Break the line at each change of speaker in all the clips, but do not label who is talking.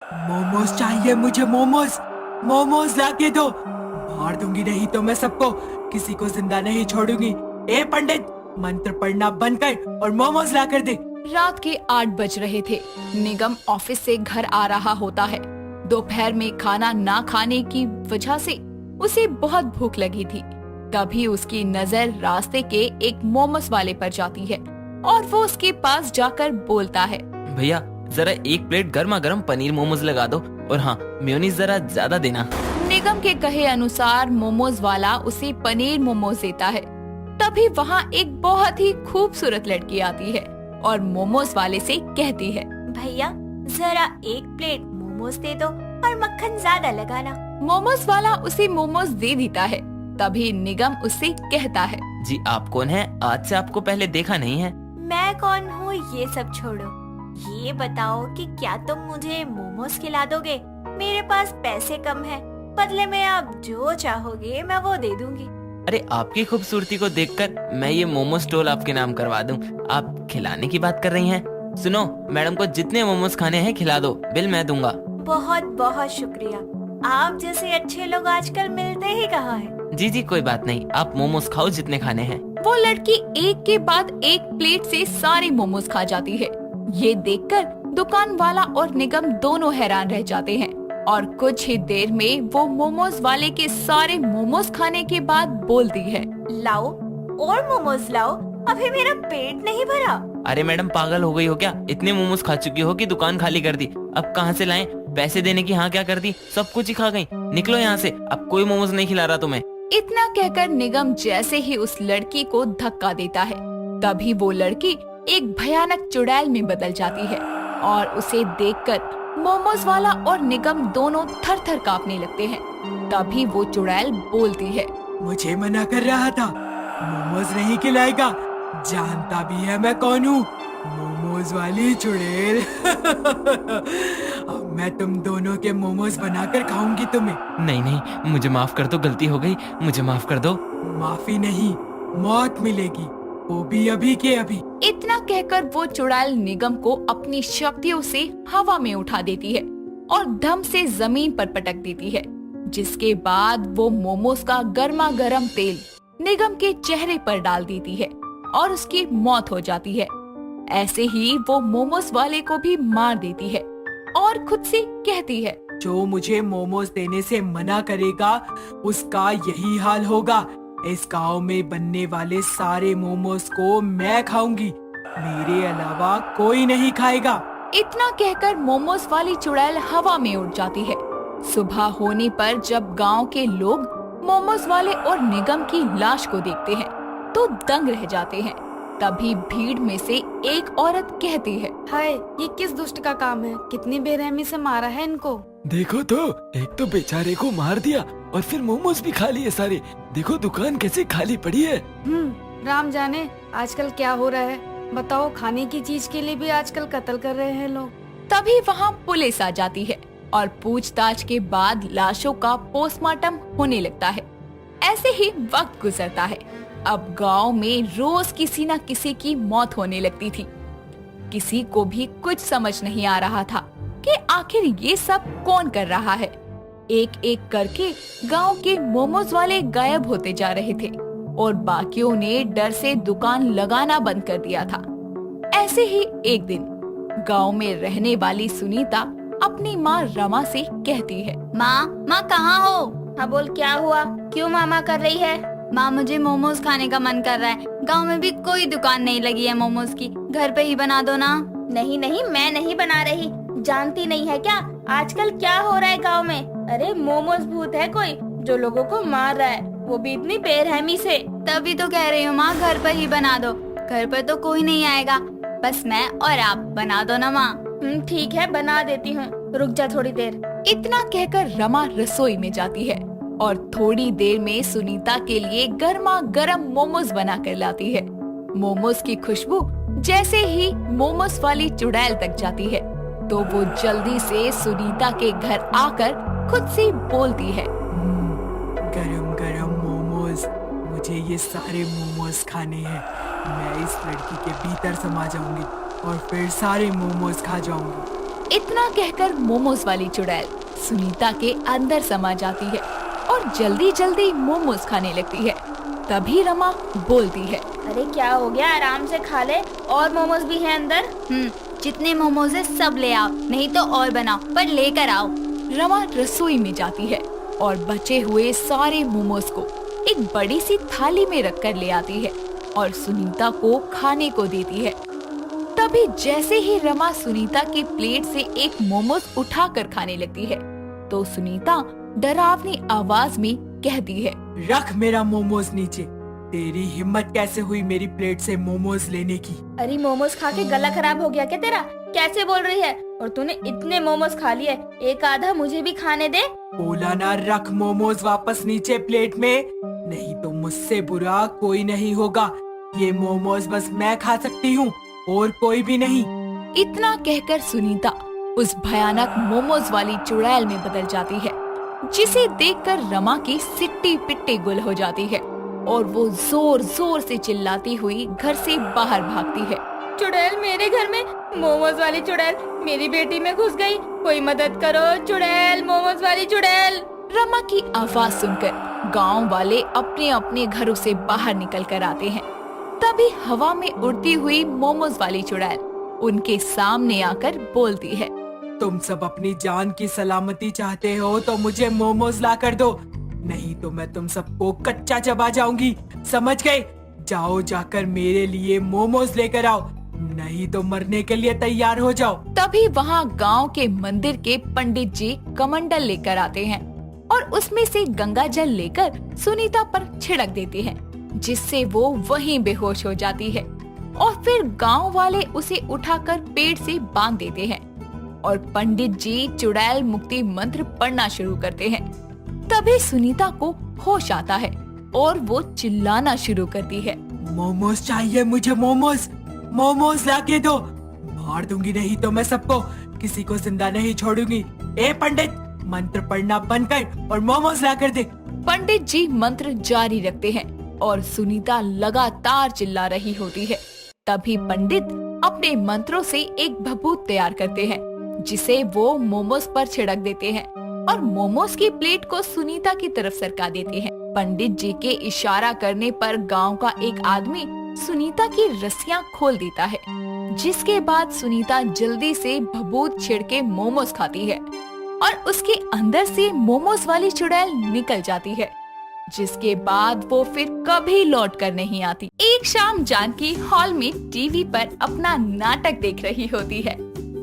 मोमोज चाहिए मुझे, मोमोज। मोमोज लाके दो, मार दूंगी नहीं तो मैं सबको, किसी को जिंदा नहीं छोड़ूंगी। ए पंडित, मंत्र पढ़ना बंद कर और मोमोज ला कर दे।
रात के 8 बज रहे थे। निगम ऑफिस से घर आ रहा होता है। दोपहर में खाना ना खाने की वजह से उसे बहुत भूख लगी थी। तभी उसकी नजर रास्ते के एक मोमोज वाले पर जाती है और वो उसके पास जाकर बोलता है,
भैया जरा एक प्लेट गर्मा गर्म पनीर मोमोज लगा दो, और हाँ मेयोनीज जरा ज्यादा देना।
निगम के कहे अनुसार मोमोज वाला उसे पनीर मोमोज देता है। तभी वहाँ एक बहुत ही खूबसूरत लड़की आती है और मोमोज वाले से कहती है,
भैया जरा एक प्लेट मोमोज दे दो और मक्खन ज्यादा लगाना।
मोमोज वाला उसे मोमोज दे देता है। तभी निगम उससे कहता है,
जी आप कौन हैं? आज से आपको पहले देखा नहीं है।
मैं कौन हूँ ये सब छोड़ो, ये बताओ कि क्या तुम मुझे मोमोज खिला दोगे? मेरे पास पैसे कम है, बदले में आप जो चाहोगे मैं वो दे दूंगी।
अरे आपकी खूबसूरती को देखकर मैं ये मोमो स्टॉल आपके नाम करवा दूं। आप खिलाने की बात कर रही हैं? सुनो, मैडम को जितने मोमोज खाने हैं खिला दो, बिल मैं दूंगा।
बहुत बहुत शुक्रिया, आप जैसे अच्छे लोग आजकल मिलते ही कहाँ हैं।
जी जी कोई बात नहीं, आप मोमोज खाओ जितने खाने हैं।
वो लड़की एक के बाद एक प्लेट से सारे मोमोज खा जाती है। ये देखकर दुकान वाला और निगम दोनों हैरान रह जाते हैं और कुछ ही देर में वो मोमोज वाले के सारे मोमोज खाने के बाद बोलती है,
लाओ और मोमोज लाओ, अभी मेरा पेट नहीं भरा।
अरे मैडम पागल हो गई हो क्या? इतने मोमोज खा चुकी हो कि दुकान खाली कर दी। अब कहाँ से लाएं? पैसे देने की हाँ क्या कर दी, सब कुछ ही खा गई। निकलो यहाँ से, अब कोई मोमोज नहीं खिला रहा तुम्हें।
इतना कहकर निगम जैसे ही उस लड़की को धक्का देता है, तभी वो लड़की एक भयानक चुड़ैल में बदल जाती है और उसे देखकर मोमोज वाला और निगम दोनों थर थर कांपने लगते हैं। तभी वो चुड़ैल बोलती है,
मुझे मना कर रहा था, मोमोज नहीं खिलाएगा, जानता भी है मैं कौन हूँ, मोमोज वाली चुड़ैल। अब मैं तुम दोनों के मोमोज बनाकर खाऊंगी तुम्हें।
नहीं नहीं, मुझे माफ कर दो, गलती हो गई, मुझे माफ कर दो।
माफी नहीं, मौत मिलेगी, वो भी अभी के अभी।
इतना कहकर वो चुड़ैल निगम को अपनी शक्तियों से हवा में उठा देती है और धम से जमीन पर पटक देती है, जिसके बाद वो मोमोज का गर्मा गर्म तेल निगम के चेहरे पर डाल देती है और उसकी मौत हो जाती है। ऐसे ही वो मोमोज वाले को भी मार देती है और खुद से कहती है,
जो मुझे मोमोज देने से मना करेगा उसका यही हाल होगा। इस गांव में बनने वाले सारे मोमोज को मैं खाऊंगी, मेरे अलावा कोई नहीं खाएगा।
इतना कहकर मोमोज वाली चुड़ैल हवा में उड़ जाती है। सुबह होने पर जब गांव के लोग मोमोज वाले और निगम की लाश को देखते हैं तो दंग रह जाते हैं। तभी भीड़ में से एक औरत कहती है,
हाय, ये किस दुष्ट का काम है, कितनी बेरहमी से मारा है इनको।
देखो तो, एक तो बेचारे को मार दिया और फिर मोमोज भी खा लिए सारे। देखो दुकान कैसे खाली पड़ी है।
राम जाने आजकल क्या हो रहा है। बताओ, खाने की चीज के लिए भी आजकल कत्ल कर रहे हैं लोग।
तभी वहाँ पुलिस आ जाती है और पूछताछ के बाद लाशों का पोस्टमार्टम होने लगता है। ऐसे ही वक्त गुजरता है। अब गांव में रोज किसी न किसी की मौत होने लगती थी। किसी को भी कुछ समझ नहीं आ रहा था कि आखिर ये सब कौन कर रहा है। एक एक करके गांव के मोमोज वाले गायब होते जा रहे थे और बाकियों ने डर से दुकान लगाना बंद कर दिया था। ऐसे ही एक दिन गांव में रहने वाली सुनीता अपनी माँ रमा से कहती है,
माँ कहाँ हो? हाँ बोल, क्या हुआ? क्यों मामा कर रही है?
माँ मुझे मोमोज खाने का मन कर रहा है। गांव में भी कोई दुकान नहीं लगी है मोमोज की, घर पे ही बना दो ना।
नहीं नहीं, मैं नहीं बना रही, जानती नहीं है क्या आजकल क्या हो रहा है गांव में? अरे मोमोज भूत है कोई जो लोगों को मार रहा है, वो भी इतनी बेरहमी से।
तभी तो कह रही हूँ माँ, घर पर ही बना दो। घर पर तो कोई नहीं आएगा, बस मैं और आप। बना दो ना माँ।
ठीक है, बना देती हूँ, रुक जा थोड़ी देर।
इतना कहकर रमा रसोई में जाती है और थोड़ी देर में सुनीता के लिए गर्मा गर्म मोमोज बना कर लाती है। मोमोज की खुशबू जैसे ही मोमोज वाली चुड़ैल तक जाती है तो वो जल्दी से सुनीता के घर आकर खुद से बोलती है,
गरम गरम मोमोज, मुझे ये सारे मोमोज खाने हैं। मैं इस लड़की के भीतर समा जाऊंगी और फिर सारे मोमोज खा जाऊंगी।
इतना कहकर मोमोज वाली चुड़ैल सुनीता के अंदर समा जाती है और जल्दी जल्दी मोमोज खाने लगती है। तभी रमा बोलती है,
अरे क्या हो गया, आराम से खा ले, और मोमोज भी हैं अंदर।
जितने मोमोज है सब ले आओ, नहीं तो और बनाओ, पर लेकर आओ।
रमा रसोई में जाती है और बचे हुए सारे मोमोज को एक बड़ी सी थाली में रखकर ले आती है और सुनीता को खाने को देती है। तभी जैसे ही रमा सुनीता की प्लेट से एक मोमोज उठाकर खाने लगती है तो सुनीता डरावनी आवाज में कहती है,
रख मेरा मोमोज नीचे। तेरी हिम्मत कैसे हुई मेरी प्लेट से मोमोज लेने की?
अरे मोमोज खा के गला खराब हो गया क्या तेरा? कैसे बोल रही है? और तूने इतने मोमोज खा लिए, एक आधा मुझे भी खाने दे।
बोला ना, रख मोमोज वापस नीचे प्लेट में, नहीं तो मुझसे बुरा कोई नहीं होगा। ये मोमोज बस मैं खा सकती हूँ और कोई भी नहीं।
इतना कहकर सुनीता उस भयानक मोमोज वाली चुड़ैल में बदल जाती है, जिसे देखकर रमा की सिट्टी पिट्टी गुल हो जाती है और वो जोर जोर से चिल्लाती हुई घर से बाहर भागती है।
चुड़ैल, मेरे घर में मोमोज वाली चुड़ैल मेरी बेटी में घुस गई, कोई मदद करो चुड़ैल, मोमोज वाली चुड़ैल।
रमा की आवाज सुनकर गांव वाले अपने अपने घरों से बाहर निकल कर आते हैं। तभी हवा में उड़ती हुई मोमोज वाली चुड़ैल उनके सामने आकर बोलती है,
तुम सब अपनी जान की सलामती चाहते हो तो मुझे मोमोज ला कर दो, नहीं तो मैं तुम सबको कच्चा चबा जाऊंगी, समझ गए? जाओ जाकर मेरे लिए मोमोज लेकर आओ, नहीं तो मरने के लिए तैयार हो जाओ।
तभी वहाँ गांव के मंदिर के पंडित जी कमंडल लेकर आते हैं और उसमें से गंगा जल लेकर सुनीता पर छिड़क देते हैं, जिससे वो वहीं बेहोश हो जाती है। और फिर गांव वाले उसे उठाकर पेड़ से बांध देते हैं और पंडित जी चुड़ैल मुक्ति मंत्र पढ़ना शुरू करते हैं। तभी सुनीता को होश आता है और वो चिल्लाना शुरू करती है,
मोमोज चाहिए मुझे, मोमोज, मोमोज ला के दो, मार दूंगी नहीं तो मैं सबको, किसी को जिंदा नहीं छोड़ूंगी। ए पंडित, मंत्र पढ़ना बंद कर और मोमोज ला कर दे।
पंडित जी मंत्र जारी रखते हैं और सुनीता लगातार चिल्ला रही होती है। तभी पंडित अपने मंत्रों से एक भभूत तैयार करते हैं, जिसे वो मोमोज पर छिड़क देते हैं और मोमोज की प्लेट को सुनीता की तरफ सरका देते हैं। पंडित जी के इशारा करने पर गांव का एक आदमी सुनीता की रस्सियां खोल देता है, जिसके बाद सुनीता जल्दी से भभूत छिड़के मोमोज खाती है और उसके अंदर से मोमोज वाली चुड़ैल निकल जाती है, जिसके बाद वो फिर कभी लौट कर नहीं आती। एक शाम जानकी हॉल में टीवी पर अपना नाटक देख रही होती है।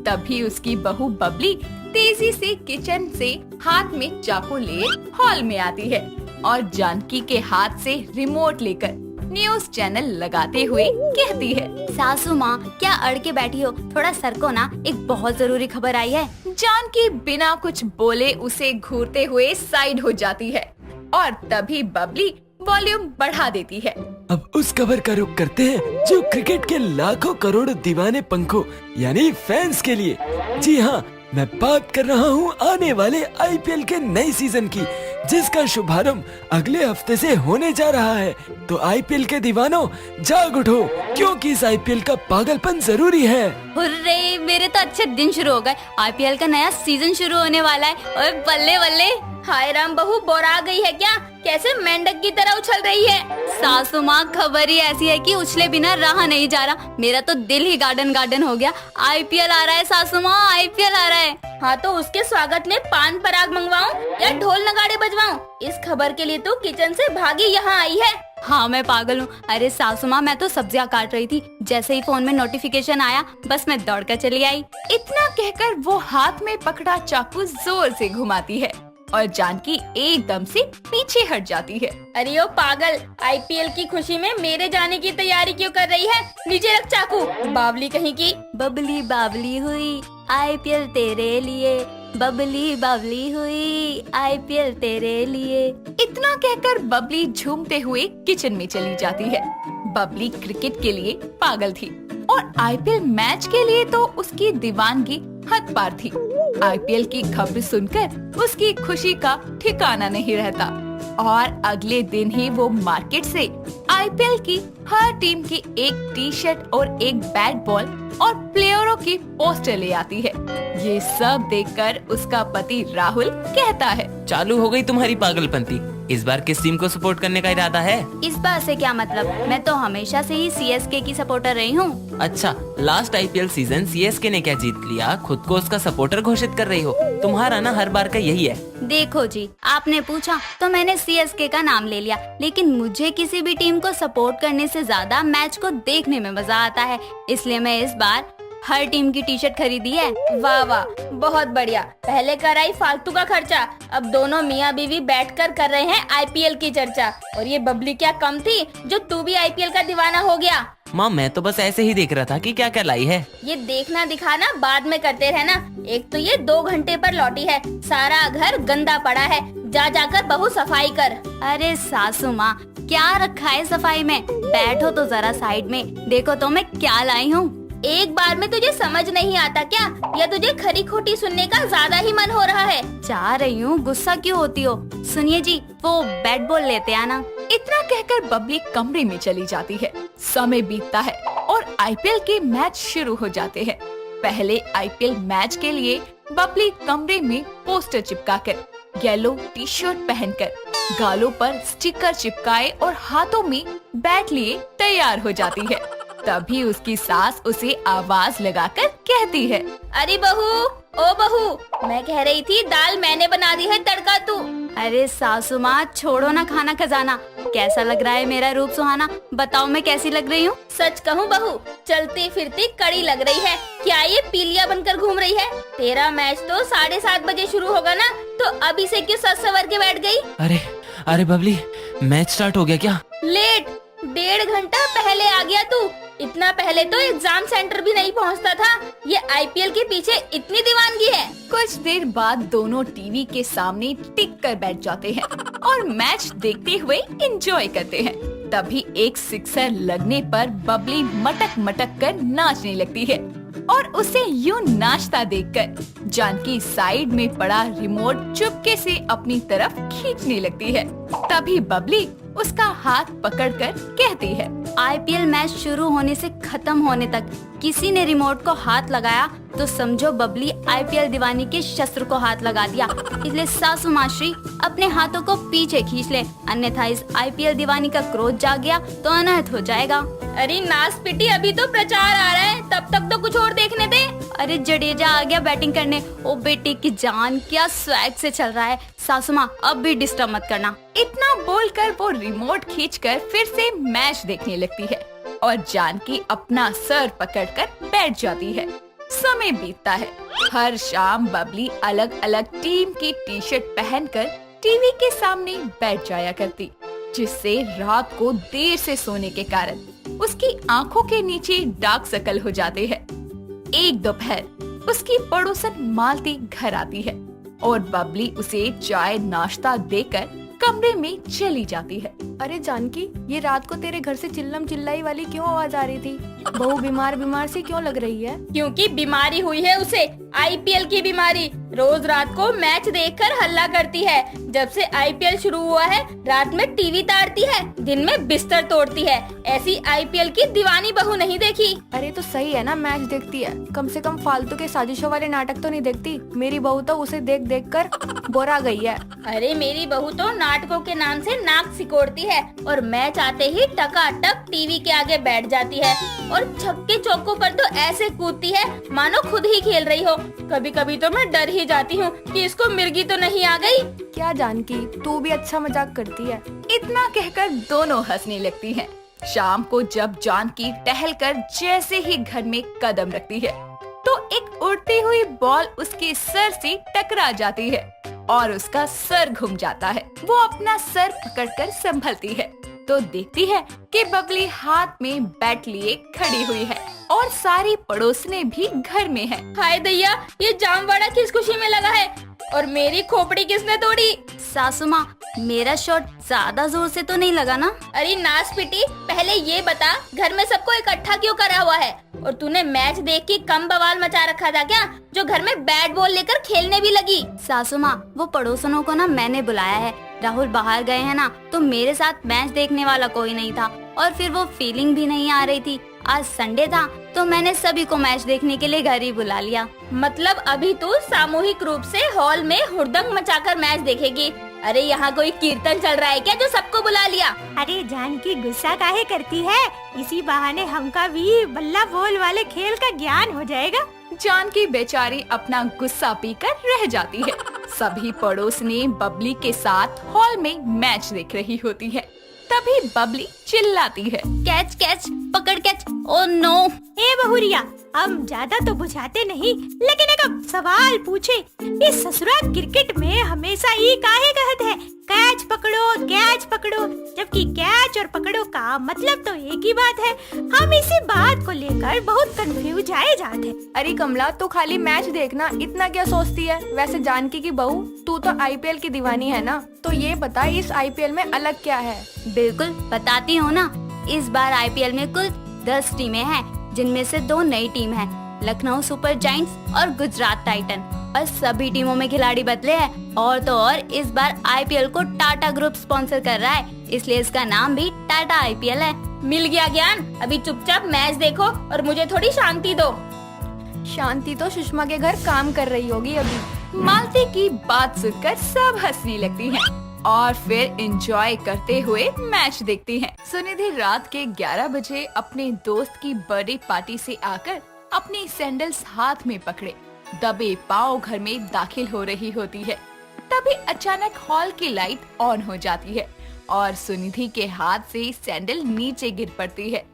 तभी उसकी बहू बबली तेजी से किचन से हाथ में चाकू ले हॉल में आती है और जानकी के हाथ से रिमोट लेकर न्यूज चैनल लगाते हुए कहती है,
सासू माँ क्या अड़ के बैठी हो, थोड़ा सरको ना, एक बहुत जरूरी खबर आई है।
जानकी बिना कुछ बोले उसे घूरते हुए साइड हो जाती है और तभी बबली वॉल्यूम बढ़ा देती है।
अब उस खबर का रुख करते हैं जो क्रिकेट के लाखों करोड़ दीवाने पंखों यानी फैंस के लिए। जी हाँ, मैं बात कर रहा हूँ आने वाले आईपीएल के नए सीजन की, जिसका शुभारंभ अगले हफ्ते से होने जा रहा है। तो आईपीएल के दीवानों जाग उठो, क्योंकि इस आईपीएल का पागलपन जरूरी है।
हुर्रे, मेरे तो अच्छे दिन शुरू हो गए, आईपीएल का नया सीजन शुरू होने वाला है। और बल्ले बल्ले,
हाय राम, बहू बोरा गई है क्या? कैसे मेंढक की तरह उछल रही है?
सासू माँ खबर ही ऐसी है कि उछले बिना रहा नहीं जा रहा, मेरा तो दिल ही गार्डन गार्डन हो गया। आईपीएल आ रहा है सासू माँ, आईपीएल आ रहा है।
हाँ तो उसके स्वागत में पान पराग मंगवाऊं या ढोल नगाड़े बजवाऊं? इस खबर के लिए तो किचन से भागी यहाँ आई है।
हाँ मैं पागल हूँ। अरे सासू माँ, मैं तो सब्जियाँ काट रही थी, जैसे ही फोन में नोटिफिकेशन आया बस मैं दौड़कर चली आई।
इतना कहकर वो हाथ में पकड़ा चाकू जोर से घुमाती है और जानकी एकदम से पीछे हट जाती है।
अरे ओ पागल, आईपीएल की खुशी में मेरे जाने की तैयारी क्यों कर रही है? नीचे रख चाकू, बावली कहीं की।
बबली बावली हुई आईपीएल तेरे लिए, बबली बावली हुई आईपीएल तेरे लिए।
इतना कहकर बबली झूमते हुए किचन में चली जाती है। बबली क्रिकेट के लिए पागल थी और आईपीएल मैच के लिए तो उसकी दीवानगी हद पार थी। आईपीएल की खबर सुनकर उसकी खुशी का ठिकाना नहीं रहता और अगले दिन ही वो मार्केट से आईपीएल की हर टीम की एक टी शर्ट और एक बैट बॉल और प्लेयरों की पोस्टर ले आती है। ये सब देखकर उसका पति राहुल कहता है,
चालू हो गई तुम्हारी पागलपंती। इस बार किस टीम को सपोर्ट करने का इरादा है?
इस बात से क्या मतलब, मैं तो हमेशा से ही CSK की सपोर्टर रही हूँ।
अच्छा, लास्ट IPL सीजन CSK ने क्या जीत लिया, खुद को उसका सपोर्टर घोषित कर रही हो। तुम्हारा ना हर बार का यही है।
देखो जी, आपने पूछा तो मैंने CSK का नाम ले लिया, लेकिन मुझे किसी भी टीम को सपोर्ट करने से ज्यादा मैच को देखने में मजा आता है, इसलिए मैं इस बार हर टीम की टी-शर्ट खरीदी है।
वाह वाह, बहुत बढ़िया। पहले कराई फालतू का खर्चा, अब दोनों मियाँ बीवी बैठकर कर रहे हैं IPL की चर्चा। और ये बबली क्या कम थी जो तू भी IPL का दीवाना हो गया।
माँ, मैं तो बस ऐसे ही देख रहा था कि क्या क्या लाई है।
ये देखना दिखाना बाद में करते रहना। एक तो ये 2 घंटे पर लौटी है, सारा घर गंदा पड़ा है, जा जाकर बहू सफाई कर।
अरे सासू माँ, क्या रखा है सफाई में? बैठो तो जरा साइड में, देखो तो मैं क्या लाई हूँ।
एक बार में तुझे समझ नहीं आता क्या, या तुझे खरी खोटी सुनने का ज्यादा ही मन हो रहा है?
जा रही हूँ, गुस्सा क्यों होती हो? सुनिए जी, वो बैट बॉल लेते आना।
इतना कहकर बबली कमरे में चली जाती है। समय बीतता है और IPL के मैच शुरू हो जाते हैं। पहले IPL मैच के लिए बबली कमरे में पोस्टर चिपकाकर, येलो टी-शर्ट पहनकर, गालों पर स्टिकर चिपकाए और हाथों में बैट लिए तैयार हो जाती है। तभी उसकी सास उसे आवाज लगाकर कहती है,
अरे बहू, ओ बहू, मैं कह रही थी दाल मैंने बना दी है, तड़का तू।
अरे सासू माँ, छोड़ो ना खाना खजाना। कैसा लग रहा है मेरा रूप सुहाना? बताओ मैं कैसी लग रही हूँ?
सच कहूँ बहू, चलती फिरती कड़ी लग रही है। क्या ये पीलिया बनकर घूम रही है? तेरा मैच तो 7:30 बजे शुरू होगा ना, तो अभी से क्यों सज सवर के बैठ गई?
अरे बबली, मैच स्टार्ट हो गया क्या?
लेट, 1.5 घंटा पहले आ गया तू। इतना पहले तो एग्जाम सेंटर भी नहीं पहुंचता था। ये IPL के पीछे इतनी दीवानगी है।
कुछ देर बाद दोनों टीवी के सामने टिक कर बैठ जाते हैं और मैच देखते हुए एंजॉय करते हैं। तभी एक सिक्सर लगने पर बबली मटक मटक कर नाचने लगती है और उसे यूं नाचता देखकर जानकी साइड में पड़ा रिमोट चुपके से अपनी तरफ खींचने लगती है। तभी बबली उसका हाथ पकड़कर कहती है,
IPL मैच शुरू होने से खत्म होने तक किसी ने रिमोट को हाथ लगाया तो समझो बबली IPL दीवानी के शस्त्र को हाथ लगा दिया। इसलिए सासू माश्री अपने हाथों को पीछे खींच ले, अन्यथा इस IPL दीवानी का क्रोध जाग गया तो अनर्थ हो जाएगा।
अरे नास पिटी, अभी तो प्रचार आ रहा है, तब तक तो कुछ और देखने दे।
अरे जडेजा आ गया बैटिंग करने। ओ बेटे की जान, क्या स्वैग से चल रहा है। सासू माँ, अब भी डिस्टर्ब मत करना।
इतना बोलकर वो रिमोट खींचकर फिर से मैच देखने लगती है और जानकी अपना सर पकड़कर बैठ जाती है। समय बीतता है। हर शाम बबली अलग अलग टीम की टी-शर्ट पहनकर टीवी के सामने बैठ जाया करती, जिससे रात को देर से सोने के कारण उसकी आंखों के नीचे डार्क सर्कल हो जाते हैं। एक दोपहर उसकी पड़ोसन मालती घर आती है और बबली उसे चाय नाश्ता देकर कमरे में चली जाती है।
अरे जानकी, ये रात को तेरे घर से चिल्लम चिल्लाई वाली क्यों आवाज आ रही थी? बहू बीमार बीमार सी क्यों लग रही है? क्योंकि बीमारी हुई है उसे, IPL की बीमारी। रोज रात को मैच देखकर हल्ला करती है। जब से IPL शुरू हुआ है, रात में टीवी ताड़ती है, दिन में बिस्तर तोड़ती है। ऐसी IPL की दीवानी बहू नहीं देखी।
अरे तो सही है ना, मैच देखती है, कम से कम फालतू के साजिशों वाले नाटक तो नहीं देखती। मेरी बहू तो उसे देख देख कर बोरा गई है।
अरे मेरी बहू तो नाटकों के नाम से नाक सिकोड़ती है और मैच आते ही टकाटक टीवी के आगे बैठ जाती है और छक्के चौकों पर तो ऐसे कूदती है मानो खुद ही खेल रही हो। कभी कभी तो मैं डर ही जाती हूँ कि इसको मिर्गी तो नहीं आ गई।
क्या जानकी, तू भी अच्छा मजाक करती है।
इतना कहकर दोनों हंसने लगती हैं। शाम को जब जानकी टहलकर जैसे ही घर में कदम रखती है तो एक उड़ती हुई बॉल उसके सर से टकरा जाती है और उसका सर घूम जाता है। वो अपना सर पकड़कर संभलती है तो देखती है कि बबली हाथ में बैट लिए खड़ी हुई है और सारी पड़ोसने भी घर में है।
हाय दैया, ये जामवाड़ा किस खुशी में लगा है और मेरी खोपड़ी किसने तोड़ी?
सासू माँ, मेरा शॉट ज्यादा जोर से तो नहीं लगा ना?
अरे नास पिटी, पहले ये बता घर में सबको इकट्ठा क्यों करा हुआ है? और तूने मैच देख के कम बवाल मचा रखा था क्या, जो घर में बैट बॉल लेकर खेलने भी लगी?
सासू माँ, वो पड़ोसनों को ना मैंने बुलाया है। राहुल बाहर गए हैं ना, तो मेरे साथ मैच देखने वाला कोई नहीं था और फिर वो फीलिंग भी नहीं आ रही थी। आज संडे था तो मैंने सभी को मैच देखने के लिए घर ही बुला लिया।
मतलब अभी तू सामूहिक रूप से हॉल में हुड़दंग मचाकर मैच देखेगी? अरे यहाँ कोई कीर्तन चल रहा है क्या जो सबको बुला लिया?
अरे जानकी गुस्सा काहे करती है? इसी बहाने हमका भी बल्ला बॉल वाले खेल का ज्ञान हो जाएगा।
जानकी बेचारी अपना गुस्सा पीकर रह जाती है। सभी पड़ोसनी बबली के साथ हॉल में मैच देख रही होती है। तभी बबली चिल्लाती है,
कैच कैच पकड़ कैच, ओ नो।
ए बहुरिया, हम ज्यादा तो बुझाते नहीं, लेकिन एक अब सवाल पूछे, इस ससुरा क्रिकेट में हमेशा ही काहे कहत है कैच पकड़ो, जबकि कैच और पकड़ो का मतलब तो एक ही बात है। हम इसी बात को लेकर बहुत कंफ्यूज आए जाते।
अरे कमला, तू खाली मैच देखना, इतना क्या सोचती है? वैसे जानकी की बहू, तू तो आईपीएल की दीवानी है ना, तो ये बता इस आईपीएल में अलग क्या है?
बिल्कुल बताती हूँ ना। इस बार आईपीएल में कुल 10 टीमें हैं, जिनमें से 2 नई टीम हैं, लखनऊ सुपर जायंट्स और गुजरात टाइटन। और सभी टीमों में खिलाड़ी बदले हैं। और तो और इस बार आईपीएल को टाटा ग्रुप स्पॉन्सर कर रहा है, इसलिए इसका नाम भी टाटा आईपीएल है।
मिल गया ज्ञान। अभी चुपचाप मैच देखो और मुझे थोड़ी शांति दो।
शांति तो सुषमा के घर काम कर रही होगी अभी।
मालती की बात सुनकर सब हंसने लगती हैं और फिर एंजॉय करते हुए मैच देखती हैं। सुनिधि रात के 11 बजे अपने दोस्त की बर्थडे पार्टी से आकर अपनी सैंडल्स हाथ में पकड़े दबे पांव घर में दाखिल हो रही होती है। तभी अचानक हॉल की लाइट ऑन हो जाती है और सुनिधि के हाथ से सैंडल नीचे गिर पड़ती है।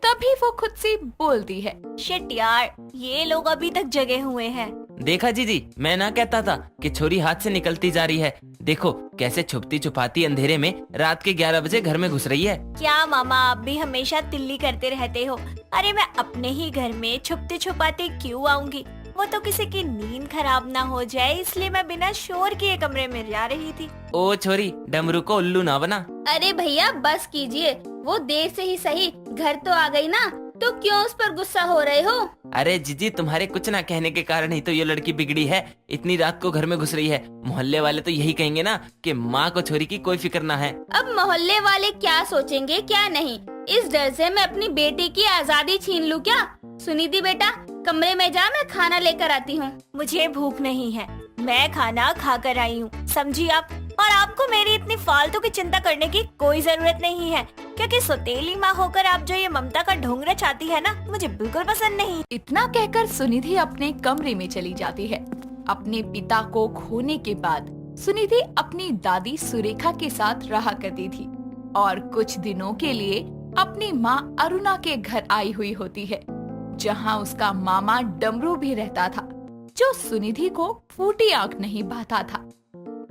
तभी वो खुद से बोलती है,
शिट यार, ये लोग अभी तक जगे हुए हैं।
देखा जीजी, मैं ना कहता था कि छोरी हाथ से निकलती जा रही है। देखो कैसे छुपती छुपाती अंधेरे में रात के 11 बजे घर में घुस रही है।
क्या मामा, आप भी हमेशा तिल्ली करते रहते हो? अरे मैं अपने ही घर में छुपते छुपाते क्यों आऊंगी? वो तो किसी की नींद खराब ना हो जाए, इसलिए मैं बिना शोर किए कमरे में जा रही थी।
ओ छोरी, डमरू को उल्लू ना बना।
अरे भैया बस कीजिए, वो देर से ही सही घर तो आ गई ना, तो क्यों उस पर गुस्सा हो रहे हो?
अरे जीजी, तुम्हारे कुछ ना कहने के कारण ही तो ये लड़की बिगड़ी है। इतनी रात को घर में घुस रही है। मोहल्ले वाले तो यही कहेंगे ना कि माँ को छोरी की कोई फिक्र ना है।
अब मोहल्ले वाले क्या सोचेंगे क्या नहीं, इस डर से मैं अपनी बेटी की आजादी छीन लूं क्या? सुनिधि बेटा, कमरे में जा, मैं खाना लेकर आती हूँ।
मुझे भूख नहीं है, मैं खाना खा कर आई हूँ, समझी आप? और आपको मेरी इतनी फालतू की चिंता करने की कोई जरूरत नहीं है, क्योंकि सौतेली माँ होकर आप जो ये ममता का ढोंग रचाती है ना, मुझे बिल्कुल पसंद नहीं।
इतना कहकर सुनिधि अपने कमरे में चली जाती है। अपने पिता को खोने के बाद सुनिधि अपनी दादी सुरेखा के साथ रहा करती थी और कुछ दिनों के लिए अपनी माँ अरुणा के घर आई हुई होती है, जहाँ उसका मामा डमरू भी रहता था, जो सुनिधि को फूटी आंख नहीं भाता था।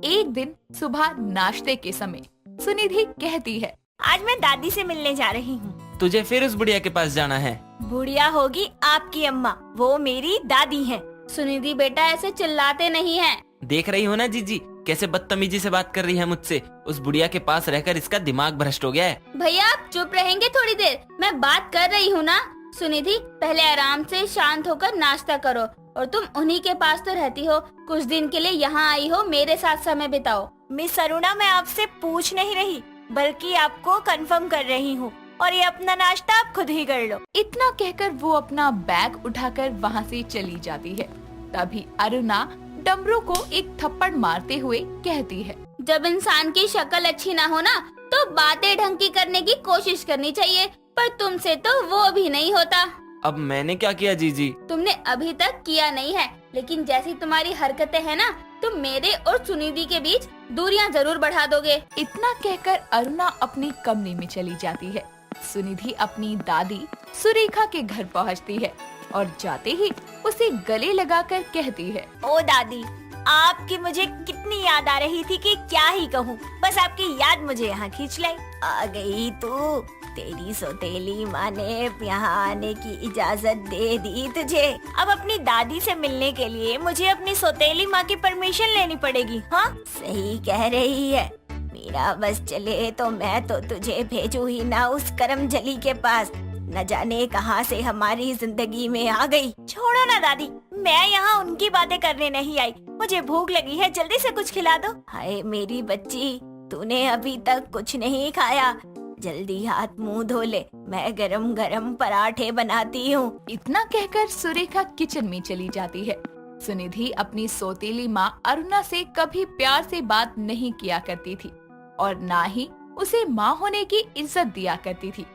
एक दिन सुबह नाश्ते के समय सुनिधि कहती है,
आज मैं दादी से मिलने जा रही हूँ।
तुझे फिर उस बुढ़िया के पास जाना है?
बुढ़िया होगी आपकी अम्मा, वो मेरी दादी हैं।
सुनिधि बेटा, ऐसे चिल्लाते नहीं हैं।
देख रही हो ना जीजी, कैसे बदतमीजी से बात कर रही है मुझसे। उस बुढ़िया के पास रहकर इसका दिमाग भ्रष्ट हो गया है।
भैया आप चुप रहेंगे थोड़ी देर, मैं बात कर रही हूँ ना। सुनिधि, पहले आराम से शांत होकर नाश्ता करो, और तुम उन्हीं के पास तो रहती हो, कुछ दिन के लिए यहाँ आई हो, मेरे साथ समय बिताओ।
मिस अरुणा, मैं आपसे पूछ नहीं रही, बल्कि आपको कंफर्म कर रही हूँ, और ये अपना नाश्ता आप खुद ही कर लो।
इतना कहकर वो अपना बैग उठाकर वहाँ से चली जाती है। तभी अरुणा डमरू को एक थप्पड़ मारते हुए कहती है,
जब इंसान की शक्ल अच्छी ना हो ना, तो बातें ढंग की करने की कोशिश करनी चाहिए, पर तुमसे तो वो भी नहीं होता।
अब मैंने क्या किया जीजी?
तुमने अभी तक किया नहीं है, लेकिन जैसी तुम्हारी हरकतें हैं ना, तुम मेरे और सुनिधि के बीच दूरियां जरूर बढ़ा दोगे।
इतना कहकर अरुणा अपने कमरे में चली जाती है। सुनिधि अपनी दादी सुरेखा के घर पहुंचती है और जाते ही उसे गले लगाकर कहती है,
ओ दादी, आपकी मुझे कितनी याद आ रही थी कि क्या ही कहूँ। बस आपकी याद मुझे यहाँ खींच लाई। आ गई तू, तेरी सौतेली माँ ने यहाँ आने की इजाजत दे दी तुझे। अब अपनी दादी से मिलने के लिए मुझे अपनी सौतेली माँ की परमिशन लेनी पड़ेगी। हाँ, सही कह रही है। मेरा बस चले तो मैं तो तुझे भेजू ही ना उस करमजली के पास। न जाने कहाँ से हमारी जिंदगी में आ गई। छोड़ो ना दादी, मैं यहाँ उनकी बातें करने नहीं आई, मुझे भूख लगी है, जल्दी से कुछ खिला दो। हाय मेरी बच्ची, तूने अभी तक कुछ नहीं खाया, जल्दी हाथ मुंह धो ले, मैं गरम गरम पराठे बनाती हूँ।
इतना कहकर सुरेखा किचन में चली जाती है। सुनिधि अपनी सौतेली माँ अरुणा से कभी प्यार से बात नहीं किया करती थी और ना ही उसे माँ होने की इज्जत दिया करती थी।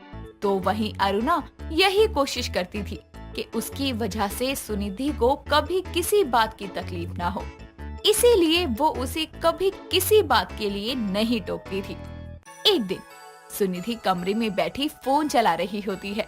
तो वहीं अरुणा यही कोशिश करती थी कि उसकी वजह से सुनिधि को कभी किसी बात की तकलीफ ना हो, इसीलिए वो उसे कभी किसी बात के लिए नहीं टोकती थी। एक दिन सुनिधि कमरे में बैठी फोन चला रही होती है,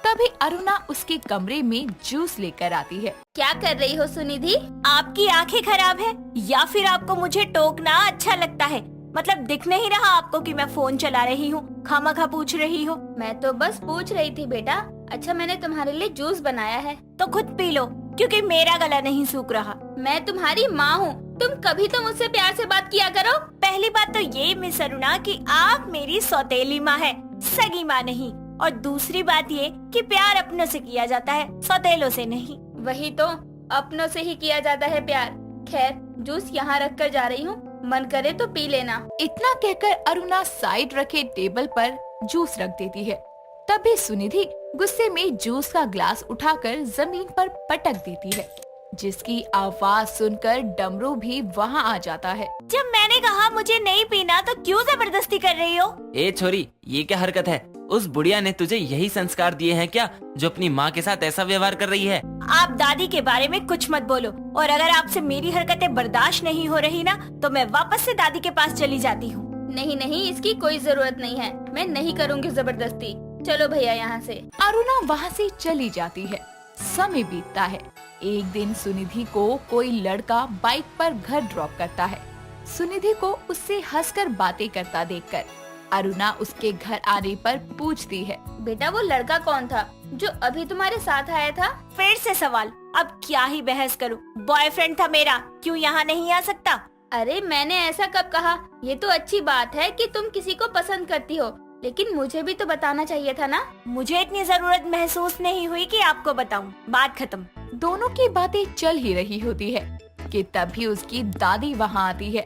तभी अरुणा उसके कमरे में जूस लेकर आती है।
क्या कर रही हो सुनिधि?
आपकी आंखें खराब है या फिर आपको मुझे टोकना अच्छा लगता है? मतलब दिख नहीं रहा आपको कि मैं फोन चला रही हूँ? खामखा पूछ रही हो।
मैं तो बस पूछ रही थी बेटा। अच्छा, मैंने तुम्हारे लिए जूस बनाया है,
तो खुद पी लो, क्योंकि मेरा गला नहीं सूख रहा।
मैं तुम्हारी माँ हूँ, तुम कभी तो मुझसे प्यार से बात किया करो।
पहली बात तो ये मिस अरुणा कि आप मेरी सौतेली माँ है, सगी माँ नहीं। और दूसरी बात ये कि प्यार अपनों से किया जाता है, सौतेलों से नहीं।
वही तो, अपनों से ही किया जाता है प्यार। खैर, जूस यहाँ रख कर जा रही हूँ, मन करे तो पी लेना।
इतना कहकर अरुणा साइड रखे टेबल पर जूस रख देती है। तभी सुनिधि गुस्से में जूस का ग्लास उठाकर जमीन पर पटक देती है, जिसकी आवाज सुनकर डमरू भी वहाँ आ जाता है।
जब मैंने कहा मुझे नहीं पीना तो क्यों जबरदस्ती कर रही हो?
ए छोरी, ये क्या हरकत है? उस बुढ़िया ने तुझे यही संस्कार दिए हैं क्या, जो अपनी माँ के साथ ऐसा व्यवहार कर रही है?
आप दादी के बारे में कुछ मत बोलो, और अगर आपसे मेरी हरकतें बर्दाश्त नहीं हो रही ना, तो मैं वापस से दादी के पास चली जाती हूँ।
नहीं नहीं, इसकी कोई जरूरत नहीं है, मैं नहीं करूँगी जबरदस्ती। चलो भैया यहाँ से।
अरुणा वहाँ से चली जाती है। समय बीतता है। एक दिन सुनिधि को कोई लड़का बाइक पर घर ड्रॉप करता है। सुनिधि को उससे हंसकर बातें करता देखकर अरुणा उसके घर आने पर पूछती है,
बेटा वो लड़का कौन था जो अभी तुम्हारे साथ आया था?
फिर से सवाल, अब क्या ही बहस करूं? बॉयफ्रेंड था मेरा, क्यों यहाँ नहीं आ सकता?
अरे मैंने ऐसा कब कहा? ये तो अच्छी बात है कि तुम किसी को पसंद करती हो, लेकिन मुझे भी तो बताना चाहिए था ना।
मुझे इतनी जरूरत महसूस नहीं हुई कि आपको बताऊं। बात खत्म।
दोनों की बातें चल ही रही होती है कि तभी उसकी दादी वहाँ आती है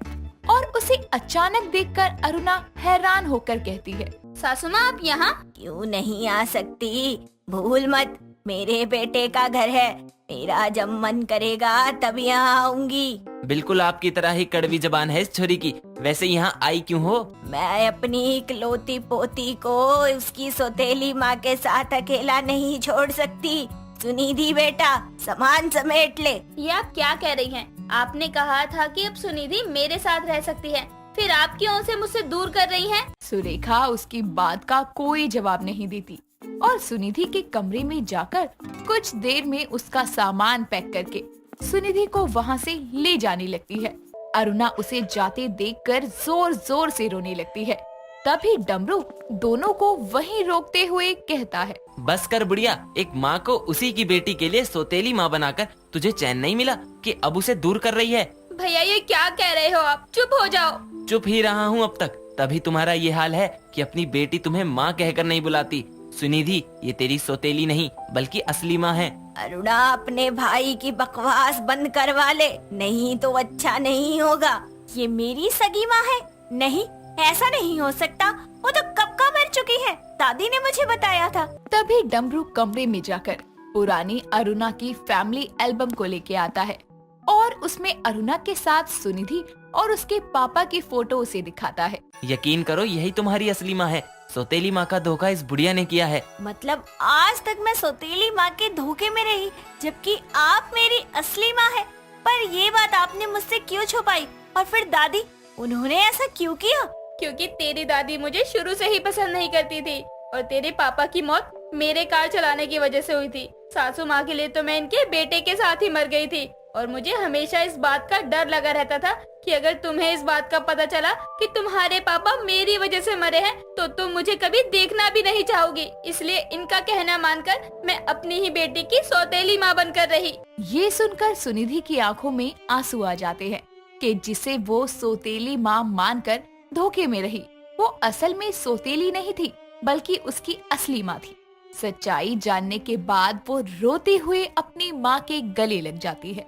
और उसे अचानक देखकर अरुणा हैरान होकर कहती है,
सासू माँ आप यहाँ?
क्यों नहीं आ सकती? भूल मत, मेरे बेटे का घर है, मेरा जब मन करेगा तब यहाँ आऊंगी।
बिल्कुल आपकी तरह ही कड़वी जबान है इस छोरी की। वैसे यहाँ आई क्यों हो?
मैं अपनी इकलौती पोती को उसकी सौतेली माँ के साथ अकेला नहीं छोड़ सकती। सुनिधि बेटा, सामान समेट ले।
ये आप क्या कह रही हैं? आपने कहा था कि अब सुनिधि मेरे साथ रह सकती है, फिर आप क्यों उसे मुझसे दूर कर रही हैं?
सुरेखा उसकी बात का कोई जवाब नहीं देती और सुनिधि के कमरे में जाकर कुछ देर में उसका सामान पैक करके सुनिधि को वहाँ से ले जाने लगती है। अरुणा उसे जाते देखकर जोर जोर से रोने लगती है। तभी डमरू दोनों को वहीं रोकते हुए कहता है,
बस कर बुढ़िया, एक माँ को उसी की बेटी के लिए सौतेली माँ बनाकर तुझे चैन नहीं मिला कि अब उसे दूर कर रही है?
भैया ये क्या कह रहे हो आप? चुप हो जाओ।
चुप ही रहा हूँ अब तक, तभी तुम्हारा ये हाल है कि अपनी बेटी तुम्हें माँ कहकर नहीं बुलाती। सुनिधि, ये तेरी सौतेली नहीं बल्कि असली माँ है।
अरुणा, अपने भाई की बकवास बंद करवा ले, नहीं तो अच्छा नहीं होगा। ये मेरी सगी माँ है? नहीं, ऐसा नहीं हो सकता, वो तो कब का मर चुकी है, दादी ने मुझे बताया था।
तभी डमरू कमरे में जाकर पुरानी अरुणा की फैमिली एल्बम को लेके आता है और उसमें अरुणा के साथ सुनिधि और उसके पापा की फोटो उसे दिखाता है।
यकीन करो, यही तुम्हारी असली माँ है। सौतेली माँ का धोखा इस बुढ़िया ने किया है।
मतलब आज तक मैं सौतेली माँ के धोखे में रही, जबकि आप मेरी असली माँ है। पर ये बात आपने मुझसे क्यों छुपाई? और फिर दादी, उन्होंने ऐसा क्यों किया?
क्योंकि तेरी दादी मुझे शुरू से ही पसंद नहीं करती थी और तेरे पापा की मौत मेरे कार चलाने की वजह से हुई थी। सासू माँ के लिए तो मैं इनके बेटे के साथ ही मर गई थी और मुझे हमेशा इस बात का डर लगा रहता था कि अगर तुम्हें इस बात का पता चला कि तुम्हारे पापा मेरी वजह से मरे हैं तो तुम मुझे कभी देखना भी नहीं चाहोगी। इसलिए इनका कहना मानकर मैं अपनी ही बेटी की सौतेली माँ बनकर रही।
ये सुनकर सुनिधि की आंखों में आंसू आ जाते हैं कि जिसे वो सौतेली माँ मानकर धोखे में रही, वो असल में सौतेली नहीं थी बल्कि उसकी असली माँ थी। सच्चाई जानने के बाद वो रोते हुए अपनी माँ के गले लग जाती है।